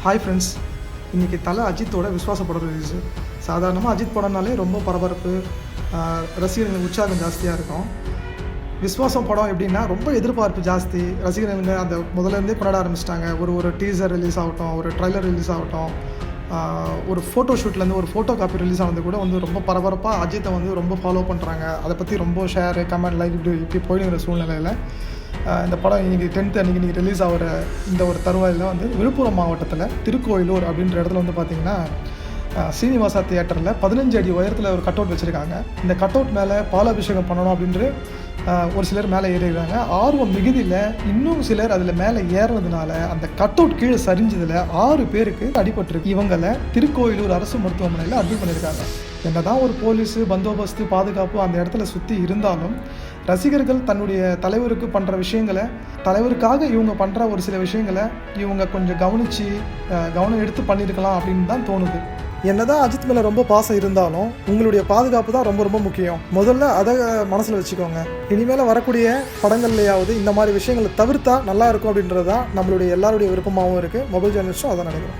Hi friends, இன்றைக்கி தலை அஜித்தோட விஸ்வாச படம் ரிலீஸு. சாதாரணமாக அஜித் படம்னாலே ரொம்ப பரபரப்பு, ரசிகர்கள் உற்சாகம் ஜாஸ்தியாக இருக்கும். விஸ்வாசம் படம் எப்படின்னா ரொம்ப எதிர்பார்ப்பு ஜாஸ்தி. ரசிகர்கள் அந்த முதலேருந்தே கொண்டாட ஆரம்பிச்சிட்டாங்க. ஒரு டீசர் ரிலீஸ் ஆகட்டும், ஒரு ட்ரைலர் ரிலீஸ் ஆகட்டும், ஒரு ஃபோட்டோ ஷூட்லேருந்து ஒரு ஃபோட்டோ காப்பி ரிலீஸ் ஆனது கூட ரொம்ப பரபரப்பாக அஜித்தை ரொம்ப ஃபாலோ பண்ணுறாங்க. அதை பற்றி ரொம்ப ஷேரு, கமெண்ட், லைக் இப்படி போயிடுங்கிற சூழ்நிலையில் இந்த படம் இன்றைக்கி 10th அன்றைக்கி ரிலீஸ் ஆகிற இந்த ஒரு தருவாயில் விழுப்புரம் மாவட்டத்தில் திருக்கோயிலூர் அப்படின்ற இடத்துல பார்த்திங்கன்னா சீனிவாசா தியேட்டரில் 15 அடி உயரத்தில் ஒரு கட் அவுட் வச்சுருக்காங்க. இந்த கட் அவுட் மேலே பாலாபிஷேகம் பண்ணணும் அப்படின்ட்டு ஒரு சிலர் மேலே ஏறிடுறாங்க. ஆர்வம் மிகுதியில் இன்னும் சிலர் அதில் மேலே ஏறுறதுனால அந்த கட் அவுட் கீழே சரிஞ்சதில் 6 பேருக்கு அடிபட்டிருக்கு. இவங்களை திருக்கோயிலூர் அரசு மருத்துவமனையில் அட்மிட் பண்ணியிருக்காங்க. என்னதான் ஒரு போலீஸு பந்தோபஸ்து பாதுகாப்பு அந்த இடத்துல சுற்றி இருந்தாலும் ரசிகர்கள் தன்னுடைய தலைவருக்கு பண்ணுற விஷயங்களை, தலைவருக்காக இவங்க பண்ணுற ஒரு சில விஷயங்களை இவங்க கொஞ்சம் கவனம் எடுத்து பண்ணியிருக்கலாம் அப்படின்னு தான் தோணுது. என்னதான் அஜித் மேலே ரொம்ப பாசம் இருந்தாலும் உங்களுடைய பாதுகாப்பு தான் ரொம்ப ரொம்ப முக்கியம். முதல்ல அதை மனசில் வச்சுக்கோங்க. இனிமேல் வரக்கூடிய படங்கள்லையாவது இந்த மாதிரி விஷயங்களை தவிர்த்தா நல்லா இருக்கும் அப்படின்றது தான் நம்மளுடைய எல்லாருடைய விருப்பமாகவும் இருக்குது. மொபைல் ஜேர்னலிஸ்ட்டும் அதான் நினைக்கிறோம்.